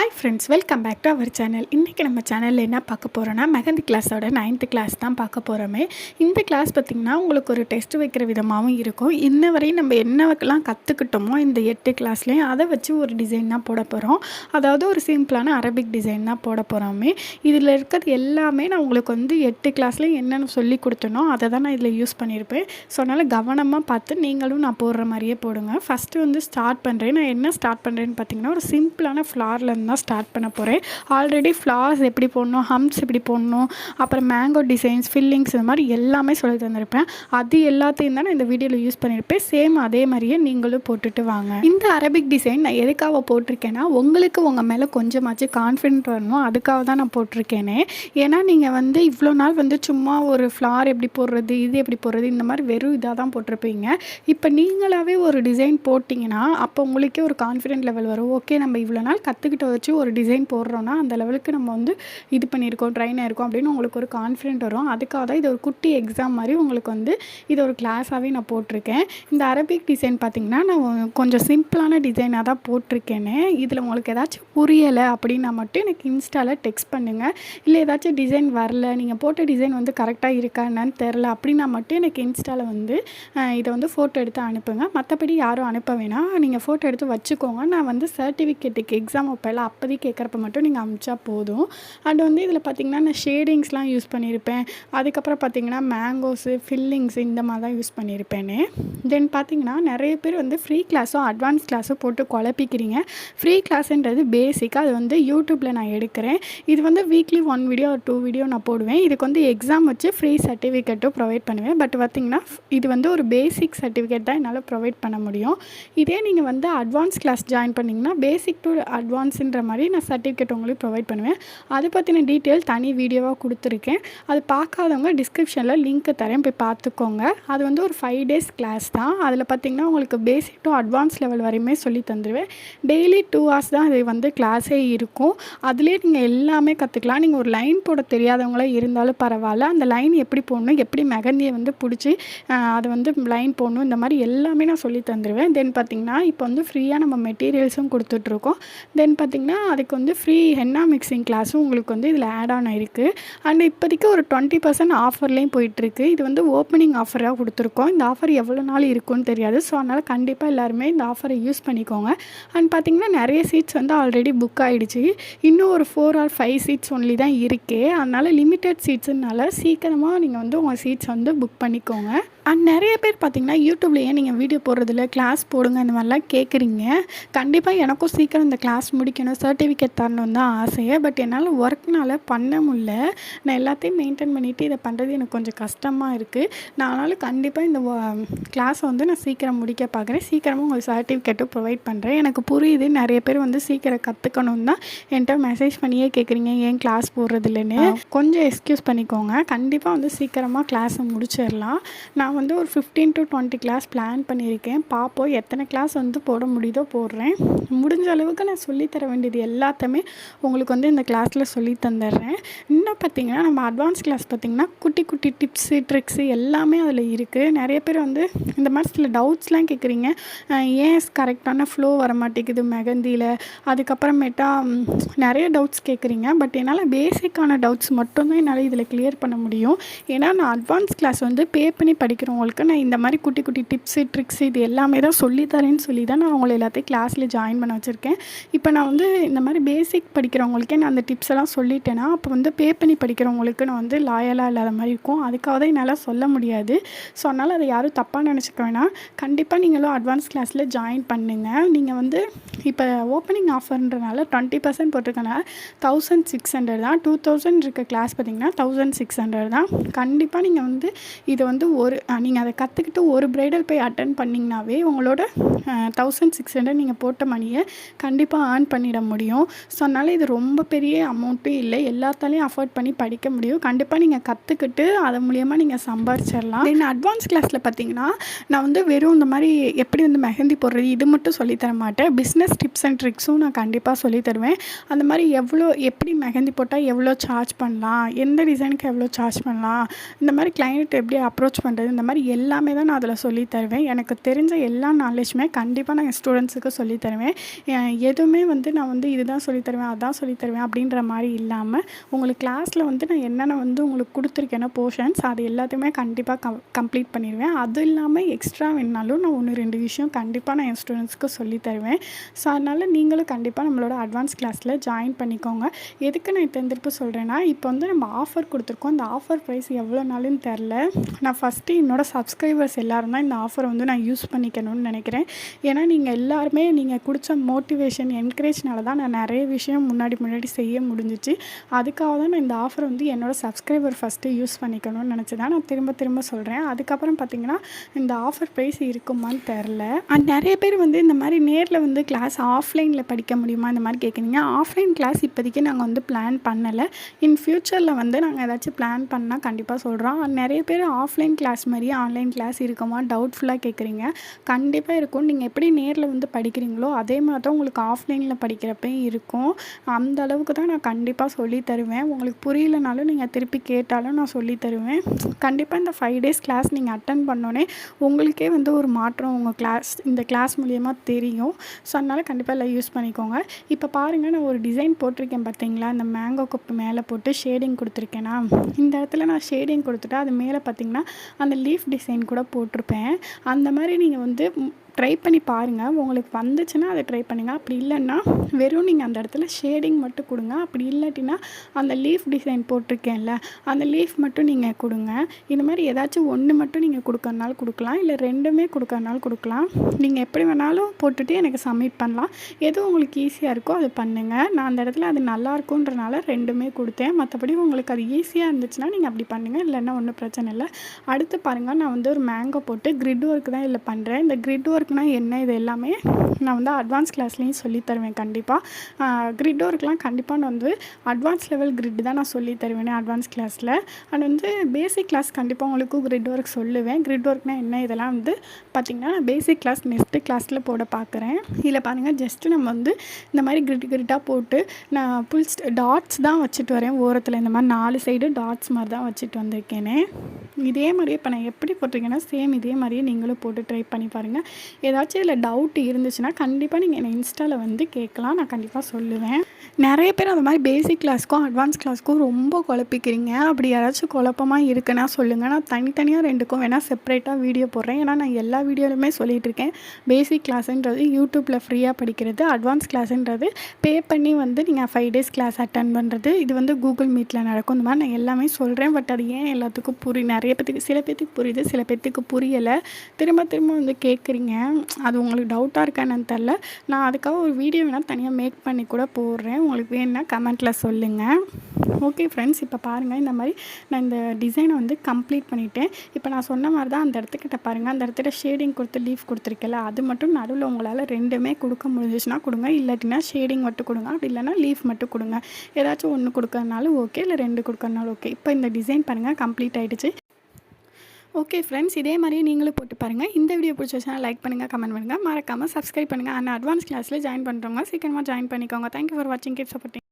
Hi friends, welcome back to our channel. இன்றைக்கி நம்ம சேனலில் என்ன பார்க்க போகிறோன்னா மெஹந்தி கிளாஸோட 9th கிளாஸ் தான் பார்க்க போகிறோமே. இந்த கிளாஸ் பார்த்திங்கன்னா உங்களுக்கு ஒரு டெஸ்ட் வைக்கிற விதமாகவும் இருக்கும். இன்ன வரையும் நம்ம என்னவெல்லாம் கற்றுக்கிட்டோமோ இந்த 8 கிளாஸ்லேயும் அதை வச்சு ஒரு டிசைன் தான் போட போகிறோம். அதாவது ஒரு சிம்பிளான அரபிக் டிசைன் தான் போட போகிறோமே. இதில் இருக்கிறது எல்லாமே நான் உங்களுக்கு வந்து 8 கிளாஸ்லேயும் என்னென்னு சொல்லி கொடுத்தனோ அதை தான் நான் இதில் யூஸ் பண்ணியிருப்பேன். ஸோ அதனால் கவனமாக பார்த்து நீங்களும் நான் போடுற மாதிரியே போடுங்க. ஃபஸ்ட்டு வந்து ஸ்டார்ட் பண்ணுறேன். நான் என்ன ஸ்டார்ட் பண்ணுறேன்னு பார்த்தீங்கன்னா ஒரு சிம்பிளான ஃப்ளாரில் தான் ஸ்டார்ட் பண்ண போகிறேன். ஆல்ரெடி ஃப்ளார்ஸ் எப்படி போடணும், ஹம்ப்ஸ் எப்படி போடணும், அப்புறம் மேங்கோ டிசைன்ஸ், ஃபில்லிங்ஸ் இந்த மாதிரி எல்லாமே சொல்லி தந்திருப்பேன். அது எல்லாத்தையும் தான் நான் இந்த வீடியோவில் யூஸ் பண்ணியிருப்பேன். சேம் அதே மாதிரியே நீங்களும் போட்டுட்டு வாங்க. இந்த அரபிக் டிசைன் நான் எதுக்காக போட்டிருக்கேன்னா உங்களுக்கு உங்கள் மேலே கொஞ்சமாச்சு கான்ஃபிடென்ட் வரணும், அதுக்காக தான் நான் போட்டிருக்கேனே. ஏன்னா நீங்கள் வந்து இவ்வளோ நாள் வந்து சும்மா ஒரு ஃப்ளார் எப்படி போடுறது, இது எப்படி போடுறது, இந்த மாதிரி வெறும் இதாக தான் போட்டிருப்பீங்க. இப்போ நீங்களாகவே ஒரு டிசைன் போட்டிங்கன்னா அப்போ உங்களுக்கே ஒரு கான்ஃபிடென்ட் லெவல் வரும். ஓகே, நம்ம இவ்வளோ நாள் கற்றுக்கிட்ட வச்சு ஒரு டிசைன் போடுறோன்னா அந்த லெவலுக்கு நம்ம வந்து இது பண்ணியிருக்கோம், ட்ரைன் ஆகிருக்கோம் அப்படின்னு உங்களுக்கு ஒரு கான்ஃபிடென்ட் வரும். அதுக்காக தான் இது ஒரு குட்டி எக்ஸாம் மாதிரி உங்களுக்கு வந்து இது ஒரு கிளாஸாகவே நான் போட்டிருக்கேன். இந்த அரபிக் டிசைன் பார்த்திங்கன்னா நான் கொஞ்சம் சிம்பிளான டிசைனாக தான் போட்டிருக்கேன்னு. இதில் உங்களுக்கு ஏதாச்சும் புரியலை அப்படின்னா மட்டும் எனக்கு இன்ஸ்டாவில் டெக்ஸ்ட் பண்ணுங்கள். இல்லை ஏதாச்சும் டிசைன் வரல, நீங்கள் போட்ட டிசைன் வந்து கரெக்டாக இருக்கா என்னன்னு தெரில அப்படின்னா மட்டும் எனக்கு இன்ஸ்டாவில் வந்து இதை வந்து ஃபோட்டோ எடுத்து அனுப்புங்க. மற்றபடி யாரும் அனுப்ப வேணாம், நீங்கள் ஃபோட்டோ எடுத்து வச்சுக்கோங்க. நான் வந்து சர்டிஃபிகேட்டுக்கு எக்ஸாம் வைப்பேன், அப்போதைக்கு கேட்குறப்ப மட்டும் நீங்கள் அனுப்பிச்சா போதும். அண்ட் வந்து இதில் பார்த்திங்கன்னா நான் ஷேடிங்ஸ்லாம் யூஸ் பண்ணியிருப்பேன். அதுக்கப்புறம் பார்த்திங்கன்னா மேங்கோஸு, ஃபில்லிங்ஸு இந்த மாதிரி தான் யூஸ் பண்ணியிருப்பேனே. தென் பார்த்திங்கன்னா நிறைய பேர் வந்து ஃப்ரீ கிளாஸும் அட்வான்ஸ் கிளாஸும் போட்டு குழப்பிக்கிறீங்க. ஃப்ரீ கிளாஸுன்றது பேசிக்காக அது வந்து யூடியூப்பில் நான் எடுக்கிறேன். இது வந்து வீக்லி 1 வீடியோ ஒரு 2 வீடியோ நான் போடுவேன். இதுக்கு வந்து எக்ஸாம் வச்சு ஃப்ரீ சர்டிஃபிகேட்டும் ப்ரொவைட் பண்ணுவேன். பட் பார்த்திங்கன்னா இது வந்து ஒரு பேசிக் சர்டிஃபிகேட் தான் என்னால் ப்ரொவைட் பண்ண முடியும். இதே நீங்கள் வந்து அட்வான்ஸ் கிளாஸ் ஜாயின் பண்ணிங்கன்னா பேசிக் டு அட்வான்ஸுன்ற மாதிரி நான் சர்டிஃபிகேட் உங்களுக்கு ப்ரொவைட் பண்ணுவேன். அதை பற்றின டீட்டெயில் தனி வீடியோவாக கொடுத்துருக்கேன். அது பார்க்காதவங்க டிஸ்கிரிப்ஷனில் லிங்க் தரேன், போய் பார்த்துக்கோங்க. அது வந்து ஒரு 5 days கிளாஸ் தான். அதில் பார்த்திங்கன்னா உங்களுக்கு பேசிக் டு அட்வான்ஸ் லெவல் வரையுமே சொல்லி தந்துடுவேன். டெய்லி 2 hours தான் அது வந்து கிளாஸே இருக்கும். அதுலேயே நீங்கள் எல்லாமே கற்றுக்கலாம். நீங்கள் ஒரு லைன் போட தெரியாதவங்களே இருந்தாலும் பரவாயில்ல, அந்த லைன் எப்படி போடணும், எப்படி மெஹந்தியை வந்து பிடிச்சி அதை வந்து லைன் போடணும், இந்த மாதிரி எல்லாமே நான் சொல்லி தந்துடுவேன். தென் பார்த்திங்கன்னா இப்போ வந்து ஃப்ரீயாக நம்ம மெட்டீரியல்ஸும் கொடுத்துட்ருக்கோம். தென் பார்த்திங்கன்னா அதுக்கு வந்து ஃப்ரீ ஹென்னா மிக்சிங் கிளாஸும் உங்களுக்கு வந்து இதில் ஆட் ஆன் ஆகிருக்கு. அண்ட் இப்போதைக்கு ஒரு 20% ஆஃபர்லேயும் போயிட்டுருக்கு. இது வந்து ஓப்பனிங் ஆஃபராக கொடுத்துருக்கோம். இந்த ஆஃபர் எவ்வளோ நாள் இருக்குன்னு தெரியாது. ஸோ அதனால் கண்டிப்பாக எல்லாருமே இந்த ஆஃபரை யூஸ் பண்ணிக்கோங்க. அண்ட் பார்த்திங்கன்னா நிறைய சீட்ஸ் வந்து ஆல்ரெடி புக் ஆகிடுச்சு. இன்னும் ஒரு 4 or 5 சீட்ஸ் ஒன்லி தான் இருக்குது. அதனால் லிமிட்டட் சீட்ஸுனால சீக்கிரமாக நீங்கள் வந்து உங்கள் சீட்ஸ் வந்து புக் பண்ணிக்கோங்க. அண்ட் நிறைய பேர் பார்த்திங்கன்னா யூடியூப்லேயே நீங்கள் வீடியோ போடுறதில்ல, கிளாஸ் போடுங்க இந்த மாதிரிலாம் கேட்குறீங்க. கண்டிப்பாக எனக்கும் சீக்கிரம் இந்த கிளாஸ் முடிக்கணும், சர்டிஃபிகேட் தரணும் தான் ஆசையை. பட் என்னால் ஒர்க்னால் பண்ண முடியல. நான் எல்லாத்தையும் மெயின்டைன் பண்ணிவிட்டு இதை பண்ணுறது எனக்கு கொஞ்சம் கஷ்டமாக இருக்குது. நான் அதனால் கண்டிப்பாக இந்த கிளாஸை வந்து நான் சீக்கிரம் முடிக்க பார்க்குறேன். சீக்கிரமாக உங்களுக்கு சர்டிஃபிகேட்டும் ப்ரொவைட் பண்ணுறேன். எனக்கு புரியுது நிறைய பேர் வந்து சீக்கிரம் கற்றுக்கணும் தான் என்கிட்ட மெசேஜ் பண்ணியே கேட்குறீங்க, ஏன் கிளாஸ் போடுறதில்லன்னு. கொஞ்சம் எக்ஸ்கியூஸ் பண்ணிக்கோங்க. கண்டிப்பாக வந்து சீக்கிரமாக கிளாஸை முடிச்சிடலாம். நான் வந்து ஒரு 15 to 20 கிளாஸ் பிளான் பண்ணியிருக்கேன். பார்ப்போம் எத்தனை கிளாஸ் வந்து போட முடியுதோ போடுறேன். முடிஞ்ச அளவுக்கு நான் சொல்லித்தர வேண்டியது எல்லாத்தையுமே உங்களுக்கு வந்து இந்த கிளாஸில் சொல்லி தந்துடுறேன். இன்னும் பார்த்திங்கன்னா நம்ம அட்வான்ஸ் கிளாஸ் பார்த்திங்கன்னா குட்டி குட்டி டிப்ஸு, ட்ரிக்ஸு எல்லாமே அதில் இருக்குது. நிறைய பேர் வந்து இந்த மாதிரி சில டவுட்ஸ்லாம் கேட்குறீங்க. ஏன் கரெக்டான ஃப்ளோ வர மாட்டேங்குது மெஹந்தியில், அதுக்கப்புறமேட்டா நிறைய டவுட்ஸ் கேட்குறீங்க. பட் என்னால் பேசிக்கான டவுட்ஸ் மட்டும்தான் என்னால் இதில் கிளியர் பண்ண முடியும். ஏன்னா நான் அட்வான்ஸ் கிளாஸ் வந்து பே பண்ணி படிக்கிறவங்களுக்கு நான் இந்த மாதிரி குட்டி குட்டி டிப்ஸு, ட்ரிக்ஸு இது எல்லாமே தான் சொல்லித்தரேன்னு சொல்லி தான் நான் அவங்கள எல்லாத்தையும் கிளாஸில் ஜாயின் பண்ண வச்சுருக்கேன். இப்போ நான் வந்து இந்த மாதிரி பேசிக் படிக்கிறவங்களுக்கே நான் அந்த டிப்ஸ் எல்லாம் சொல்லிட்டேன்னா அப்போ வந்து பே பண்ணி படிக்கிறவங்களுக்கு நான் வந்து லாயலாக இல்லாத மாதிரி இருக்கும். அதுக்காக தான் என்னால் சொல்ல முடியாது. ஸோ அதனால் அதை யாரும் தப்பாக நினச்சிக்க வேணாம். கண்டிப்பாக நீங்களும் அட்வான்ஸ் கிளாஸில் ஜாயின் பண்ணுங்கள். நீங்கள் வந்து இப்போ ஓப்பனிங் ஆஃபர்ன்றனால 20% போட்டிருக்கனால 1600 தான். 2000 இருக்க கிளாஸ் பார்த்திங்கன்னா 1600 தான். கண்டிப்பாக நீங்கள் வந்து இதை வந்து நீங்கள் அதை கற்றுக்கிட்டு ஒரு ப்ரைடல் போய் அட்டன் பண்ணிங்கனாவே உங்களோட 1600 நீங்கள் போட்ட மணியை கண்டிப்பாக ஏர்ன் பண்ணிட முடியும். ஸோ அதனால் இது ரொம்ப பெரிய அமௌண்ட்டும் இல்லை, எல்லாத்தாலையும் அஃபோர்ட் பண்ணி படிக்க முடியும். கண்டிப்பாக நீங்கள் கற்றுக்கிட்டு அது மூலியமாக நீங்கள் சம்பாரிச்சிடலாம். தென் அட்வான்ஸ் கிளாஸில் பார்த்திங்கன்னா நான் வந்து வெறும் இந்த மாதிரி எப்படி வந்து மெஹந்தி போடுறது இது மட்டும் சொல்லித்தர மாட்டேன். பிஸ்னஸ் டிப்ஸ் அண்ட் ட்ரிக்ஸும் நான் கண்டிப்பாக சொல்லித்தருவேன். அந்த மாதிரி எப்படி மெஹந்தி போட்டால் எவ்வளோ சார்ஜ் பண்ணலாம், எந்த டிசைனுக்கு எவ்வளோ சார்ஜ் பண்ணலாம், இந்த மாதிரி கிளைண்ட் எப்படி அப்ரோச் பண்ணுறது, இந்த மாதிரி எல்லாமே தான் நான் அதில் சொல்லி தருவேன். எனக்கு தெரிஞ்ச எல்லா நாலேஜுமே கண்டிப்பாக நான் என் ஸ்டூடெண்ட்ஸுக்கு சொல்லி தருவேன். எதுவுமே வந்து நான் வந்து இதுதான் சொல்லி தருவேன், அதான் சொல்லி தருவேன் அப்படின்ற மாதிரி இல்லாமல், உங்களுக்கு கிளாஸில் வந்து நான் என்னென்ன வந்து உங்களுக்கு கொடுத்துருக்கேனோ போர்ஷன்ஸ் அது எல்லாத்தையுமே கண்டிப்பாக கம்ப்ளீட் பண்ணிடுவேன். அது இல்லாமல் எக்ஸ்ட்ரா வேணுனாலும் நான் 1, 2 விஷயம் கண்டிப்பாக நான் என் ஸ்டூடெண்ட்ஸ்க்கு சொல்லி தருவேன். ஸோ அதனால் நீங்களும் கண்டிப்பாக நம்மளோட அட்வான்ஸ் கிளாஸில் ஜாயின் பண்ணிக்கோங்க. எதுக்கு நான் திரும்ப சொல்கிறேன்னா, இப்போ வந்து நம்ம ஆஃபர் கொடுத்துருக்கோம். இந்த ஆஃபர் ப்ரைஸ் எவ்வளோ நாளுன்னு தெரில. நான் ஃபஸ்ட்டு என்னோடய சப்ஸ்கிரைபர்ஸ் எல்லோரும் தான் இந்த ஆஃபரை வந்து நான் யூஸ் பண்ணிக்கணும்னு நினைக்கிறேன். ஏன்னா நீங்கள் எல்லாருமே நீங்கள் கொடுத்த மோட்டிவேஷன் என்கரேஜ்னால தான் நான் நிறைய விஷயம் முன்னாடி செய்ய முடிஞ்சிச்சு. அதுக்காக தான் நான் இந்த ஆஃபர் வந்து என்னோடய சப்ஸ்கிரைபர் ஃபஸ்ட்டு யூஸ் பண்ணிக்கணும்னு நினச்சி தான் நான் திரும்ப சொல்கிறேன். அதுக்கப்புறம் பார்த்திங்கன்னா இந்த ஆஃபர் ப்ரைஸ் இருக்குமான்னு தெரில. நிறைய பேர் வந்து இந்த மாதிரி நேரில் வந்து கிளாஸ் ஆஃப்லைனில் படிக்க முடியுமா இந்த மாதிரி கேட்குறீங்க. ஆஃப்லைன் கிளாஸ் இப்போதைக்கு நாங்கள் வந்து பிளான் பண்ணலை. இன் ஃப்யூச்சரில் வந்து நாங்கள் ஏதாச்சும் பிளான் பண்ணால் கண்டிப்பாக சொல்கிறோம். நிறைய பேர் ஆஃப்லைன் கிளாஸ் மாதிரியே ஆன்லைன் கிளாஸ் இருக்குமா டவுட்ஃபுல்லாக கேட்குறீங்க. கண்டிப்பாக இருக்கும். நீங்கள் எப்படி நேரில் வந்து படிக்கிறீங்களோ அதே மாதிரி தான் உங்களுக்கு ஆஃப்லைனில் படிக்கிறப்பையும் இருக்கும். அந்த அளவுக்கு தான் நான் கண்டிப்பாக சொல்லி தருவேன். உங்களுக்கு புரியலனாலும் நீங்கள் திருப்பி கேட்டாலும் நான் சொல்லி தருவேன். கண்டிப்பாக இந்த 5 days கிளாஸ் நீங்கள் அட்டன் பண்ணோன்னே உங்களுக்கே வந்து ஒரு மாற்றம் உங்கள் இந்த கிளாஸ் மூலியமாக தெரியும். ஸோ அதனால் கண்டிப்பாக எல்லாம் யூஸ் பண்ணிக்கோங்க. இப்போ பாருங்கள், நான் ஒரு டிசைன் போட்டிருக்கேன் பார்த்தீங்களா, இந்த மேங்கோ கப்பு மேலே போட்டு ஷேடிங் கொடுத்துருக்கேனா, இந்த இடத்துல நான் ஷேடிங் கொடுத்துட்டு அது மேலே பார்த்திங்கன்னா அந்த லீஃப் டிசைன் கூட போட்டிருப்பேன். அந்த மாதிரி நீங்கள் வந்து ட்ரை பண்ணி பாருங்கள். உங்களுக்கு வந்துச்சுன்னா அதை ட்ரை பண்ணுங்கள். அப்படி இல்லைன்னா வெறும் நீங்கள் அந்த இடத்துல ஷேடிங் மட்டும் கொடுங்க. அப்படி இல்லாட்டினா அந்த லீஃப் டிசைன் போட்டிருக்கேன்ல அந்த லீஃப் மட்டும் நீங்கள் கொடுங்க. இந்த மாதிரி ஏதாச்சும் ஒன்று மட்டும் நீங்கள் கொடுக்கறனாலும் கொடுக்கலாம், இல்லை 2மே கொடுக்கறனாலும் கொடுக்கலாம். நீங்கள் எப்படி வேணாலும் போட்டுட்டு எனக்கு சப்மிட் பண்ணலாம். எது உங்களுக்கு ஈஸியாக இருக்கோ அது பண்ணுங்கள். நான் அந்த இடத்துல அது நல்லாயிருக்குன்றனால 2மே கொடுத்தேன். மற்றபடி உங்களுக்கு அது ஈஸியாக இருந்துச்சுன்னா நீங்கள் அப்படி பண்ணுங்கள், இல்லைன்னா ஒன்றும் பிரச்சனை இல்லை. அடுத்து பாருங்கள், நான் வந்து ஒரு மேங்கோ போட்டு கிரிட் ஒர்க் தான் இதில் பண்ணுறேன். இந்த கிரிட் ஒர்க்னால் என்ன, இது எல்லாமே நான் வந்து அட்வான்ஸ் கிளாஸ்லேயும் சொல்லி தருவேன். கண்டிப்பாக கிரிட் ஒர்க்லாம் கண்டிப்பாக நான் வந்து அட்வான்ஸ் லெவல் கிரிட் தான் நான் சொல்லி தருவேன் அட்வான்ஸ் கிளாஸில். அண்ட் வந்து பேசிக் கிளாஸ் கண்டிப்பாக உங்களுக்கு கிரிட் ஒர்க் சொல்லுவேன். கிரிட் ஒர்க்னால் என்ன, இதெல்லாம் வந்து பார்த்திங்கன்னா நான் பேசிக் கிளாஸ் நெக்ஸ்ட்டு கிளாஸில் போட பார்க்குறேன். இதில் பாருங்கள், ஜஸ்ட்டு நம்ம வந்து இந்த மாதிரி கிரிட்டாக போட்டு நான் ஃபுல் டாட்ஸ் தான் வச்சுட்டு வரேன். ஓரத்தில் இந்த மாதிரி 4 சைடு டாட்ஸ் மாதிரி தான் வச்சுட்டு வந்திருக்கேனே. இதே மாதிரியே இப்போ நான் எப்படி போட்டிருக்கேன்னா சேம் இதே மாதிரியே நீங்களும் போட்டு ட்ரை பண்ணி பாருங்கள். ஏதாச்சும் இதில் டவுட் இருந்துச்சுன்னா கண்டிப்பாக நீங்கள் என்னை இன்ஸ்டாவில் வந்து கேட்கலாம், நான் கண்டிப்பாக சொல்லுவேன். நிறைய பேர் அந்த மாதிரி பேசிக் கிளாஸ்க்கும் அட்வான்ஸ் கிளாஸ்க்கும் ரொம்ப குழப்பிக்கிறீங்க. அப்படி யாராச்சும் குழப்பமாக இருக்குன்னா சொல்லுங்கள். நான் தனித்தனியாக 2க்கும் வேணால் செப்பரேட்டாக வீடியோ போடுறேன். ஏன்னா நான் எல்லா வீடியோலையுமே சொல்லிகிட்ருக்கேன். பேசிக் கிளாஸுன்றது யூடியூப்பில் ஃப்ரீயாக படிக்கிறது, அட்வான்ஸ் கிளாஸுன்றது பே பண்ணி வந்து நீங்கள் 5 days கிளாஸ் அட்டன் பண்ணுறது. இது வந்து கூகுள் மீட்டில் நடக்கும். இந்த மாதிரி நான் எல்லாமே சொல்கிறேன். பட் அது ஏன் எல்லாத்துக்கும் நிறைய பேத்துக்கு சில பேத்துக்கு புரியுது, சில பேத்துக்கு புரியலை. திரும்ப வந்து கேட்குறீங்க. அது உங்களுக்கு டவுட்டாக இருக்கான்னு தெரில. நான் அதுக்காக ஒரு வீடியோ வேணால் தனியாக மேக் பண்ணி கூட போடுறேன். உங்களுக்கு வேணுன்னா கமெண்ட்டில் சொல்லுங்கள். ஓகே ஃப்ரெண்ட்ஸ், இப்போ பாருங்கள், இந்த மாதிரி நான் இந்த டிசைனை வந்து கம்ப்ளீட் பண்ணிவிட்டேன். இப்போ நான் சொன்ன மாதிரி தான் அந்த இடத்துக்கிட்ட பாருங்கள், அந்த இடத்துல ஷேடிங் கொடுத்து லீஃப் கொடுத்துருக்கல, அது மட்டும் நடுவில் உங்களால் 2மே கொடுக்க முடிஞ்சிச்சுன்னா கொடுங்க, இல்லாட்டினா ஷேடிங் மட்டும் கொடுங்க, அப்படி இல்லைனா லீஃப் மட்டும் கொடுங்க. ஏதாச்சும் 1 கொடுக்கறனாலும் ஓகே, இல்லை 2 கொடுக்கறனாலும் ஓகே. இப்போ இந்த டிசைன் பாருங்கள் கம்ப்ளீட் ஆகிடுச்சு. ஓகே ஃப்ரெண்ட்ஸ், இதே மாதிரியே நீங்களும் போட்டு பாருங்கள். இந்த வீடியோ பிடிச்சிச்சுன்னா லைக் பண்ணுங்கள், கமெண்ட் பண்ணுங்கள், மறக்காமல் சப்ஸ்கிரைப் பண்ணுங்கள். அண்ட் அட்வான்ஸ் கிளாஸில் ஜாயின் பண்ணுறவங்க சீக்கிரமாக ஜாயின் பண்ணிக்கோங்க. தேங்க்யூ ஃபார் வாட்சிங். Keep supporting.